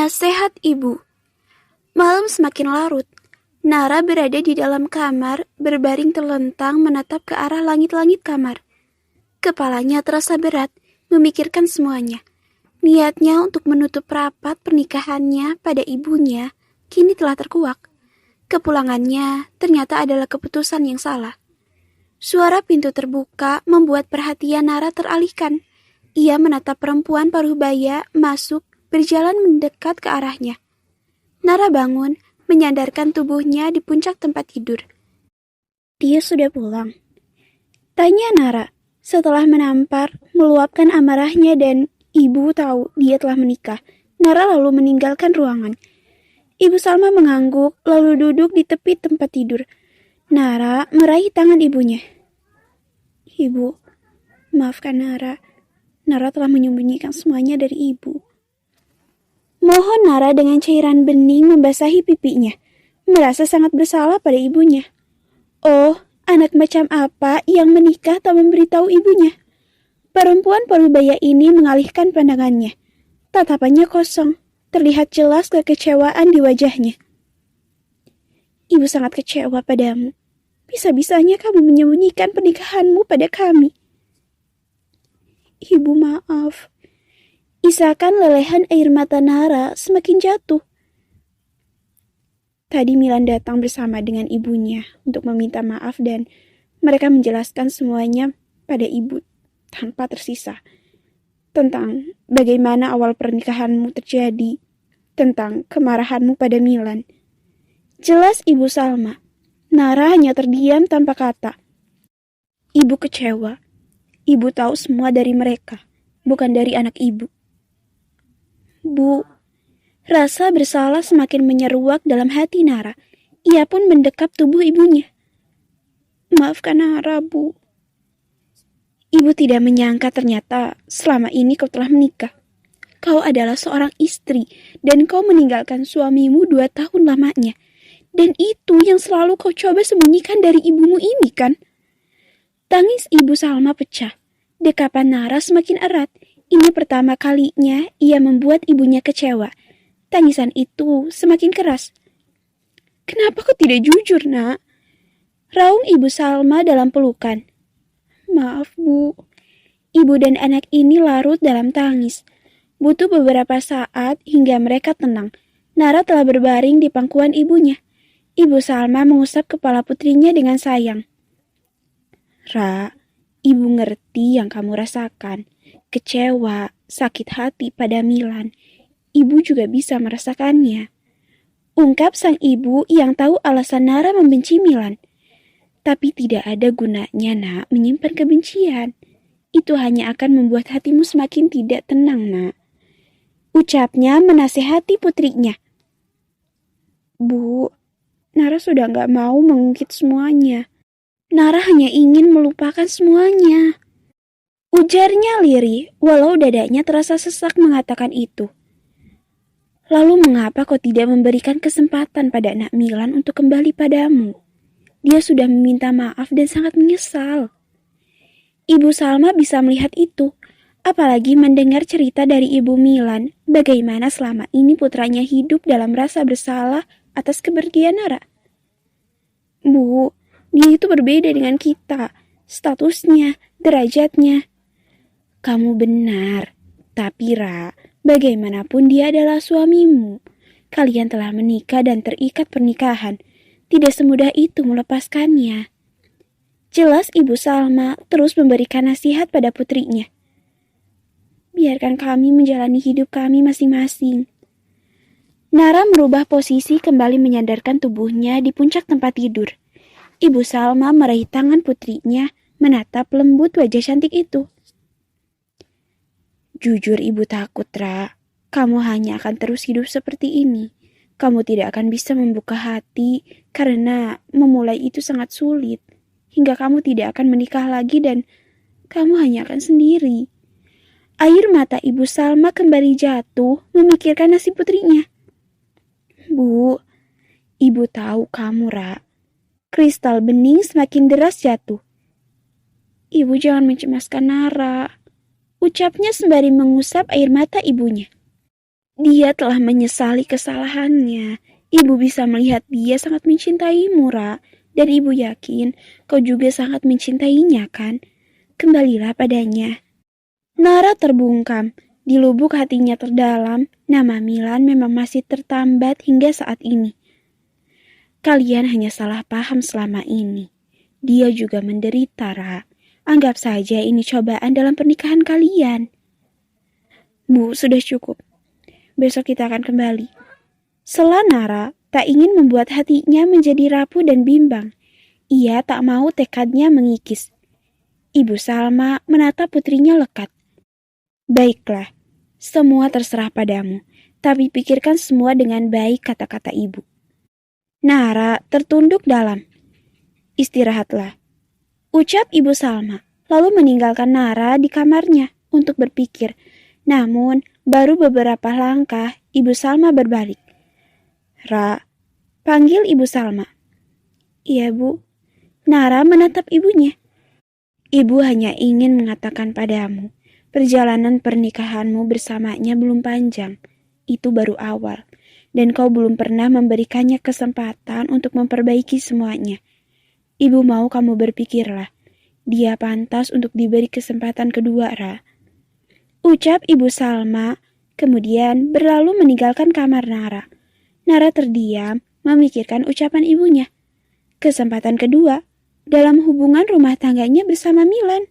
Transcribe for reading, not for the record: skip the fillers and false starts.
Nasihat Ibu. Malam semakin larut. Nara berada di dalam kamar, berbaring terlentang menatap ke arah langit-langit kamar. Kepalanya terasa berat, memikirkan semuanya. Niatnya untuk menutup rapat pernikahannya pada ibunya kini telah terkuak. Kepulangannya ternyata adalah keputusan yang salah. Suara pintu terbuka membuat perhatian Nara teralihkan. Ia menatap perempuan paruh baya masuk, berjalan mendekat ke arahnya. Nara bangun, menyandarkan tubuhnya di puncak tempat tidur. Dia sudah pulang. Tanya Nara, setelah menampar, meluapkan amarahnya dan ibu tahu dia telah menikah. Nara lalu meninggalkan ruangan. Ibu Salma mengangguk, lalu duduk di tepi tempat tidur. Nara meraih tangan ibunya. Ibu, maafkan Nara. Nara telah menyembunyikan semuanya dari ibu. Mohon Nara dengan cairan bening membasahi pipinya. Merasa sangat bersalah pada ibunya. Oh, anak macam apa yang menikah tak memberitahu ibunya? Perempuan paruh baya ini mengalihkan pandangannya. Tatapannya kosong. Terlihat jelas kekecewaan di wajahnya. Ibu sangat kecewa padamu. Bisa-bisanya kamu menyembunyikan pernikahanmu pada kami. Ibu maaf. Isakan lelehan air mata Nara semakin jatuh. Tadi Milan datang bersama dengan ibunya untuk meminta maaf dan mereka menjelaskan semuanya pada ibu tanpa tersisa. Tentang bagaimana awal pernikahanmu terjadi, tentang kemarahanmu pada Milan. Jelas Ibu Salma. Nara hanya terdiam tanpa kata. Ibu kecewa. Ibu tahu semua dari mereka, bukan dari anak ibu. Bu, rasa bersalah semakin menyeruak dalam hati Nara. Ia pun mendekap tubuh ibunya. Maafkan Nara, Bu. Ibu tidak menyangka ternyata selama ini kau telah menikah. Kau adalah seorang istri dan kau meninggalkan suamimu 2 tahun lamanya. Dan itu yang selalu kau coba sembunyikan dari ibumu ini, kan? Tangis Ibu Salma pecah. Dekapan Nara semakin erat. Ini pertama kalinya ia membuat ibunya kecewa. Tangisan itu semakin keras. Kenapa kau tidak jujur, Nak? Raung Ibu Salma dalam pelukan. Maaf, Bu. Ibu dan anak ini larut dalam tangis. Butuh beberapa saat hingga mereka tenang. Nara telah berbaring di pangkuan ibunya. Ibu Salma mengusap kepala putrinya dengan sayang. Ra, ibu ngerti yang kamu rasakan. Kecewa, sakit hati pada Milan. Ibu juga bisa merasakannya. Ungkap sang ibu yang tahu alasan Nara membenci Milan. Tapi tidak ada gunanya, Nak, menyimpan kebencian. Itu hanya akan membuat hatimu semakin tidak tenang, Nak. Ucapnya menasehati putrinya. Bu, Nara sudah gak mau mengungkit semuanya. Nara hanya ingin melupakan semuanya. Ujarnya lirih, walau dadanya terasa sesak mengatakan itu. Lalu mengapa kau tidak memberikan kesempatan pada anak Milan untuk kembali padamu? Dia sudah meminta maaf dan sangat menyesal. Ibu Salma bisa melihat itu, apalagi mendengar cerita dari Ibu Milan, bagaimana selama ini putranya hidup dalam rasa bersalah atas kepergian Nara. Bu, dia itu berbeda dengan kita, statusnya, derajatnya. Kamu benar, tapi Ra, bagaimanapun dia adalah suamimu. Kalian telah menikah dan terikat pernikahan. Tidak semudah itu melepaskannya. Jelas Ibu Salma terus memberikan nasihat pada putrinya. Biarkan kami menjalani hidup kami masing-masing. Nara merubah posisi kembali menyandarkan tubuhnya di puncak tempat tidur. Ibu Salma meraih tangan putrinya, menatap lembut wajah cantik itu. Jujur ibu takut, Ra. Kamu hanya akan terus hidup seperti ini. Kamu tidak akan bisa membuka hati karena memulai itu sangat sulit. Hingga kamu tidak akan menikah lagi dan kamu hanya akan sendiri. Air mata Ibu Salma kembali jatuh memikirkan nasib putrinya. Bu, ibu tahu kamu, Ra. Kristal bening semakin deras jatuh. Ibu jangan mencemaskan Nara. Ucapnya sembari mengusap air mata ibunya. Dia telah menyesali kesalahannya. Ibu bisa melihat dia sangat mencintaimu, Ra. Dan ibu yakin kau juga sangat mencintainya, kan? Kembalilah padanya. Nara terbungkam. Di lubuk hatinya terdalam, nama Milan memang masih tertambat hingga saat ini. Kalian hanya salah paham selama ini. Dia juga menderita, Ra. Anggap saja ini cobaan dalam pernikahan kalian. Bu, sudah cukup. Besok kita akan kembali. Sela Nara tak ingin membuat hatinya menjadi rapuh dan bimbang. Ia tak mau tekadnya mengikis. Ibu Salma menatap putrinya lekat. Baiklah, semua terserah padamu. Tapi pikirkan semua dengan baik, kata-kata ibu. Nara tertunduk dalam. Istirahatlah, ucap Ibu Salma, lalu meninggalkan Nara di kamarnya untuk berpikir. Namun, baru beberapa langkah, Ibu Salma berbalik. Ra, panggil Ibu Salma. Iya, Bu. Nara menatap ibunya. Ibu hanya ingin mengatakan padamu, perjalanan pernikahanmu bersamanya belum panjang. Itu baru awal, dan kau belum pernah memberikannya kesempatan untuk memperbaiki semuanya. Ibu mau kamu berpikirlah, dia pantas untuk diberi kesempatan kedua, Ra. Ucap Ibu Salma, kemudian berlalu meninggalkan kamar Nara. Nara terdiam, memikirkan ucapan ibunya. Kesempatan kedua, dalam hubungan rumah tangganya bersama Milan.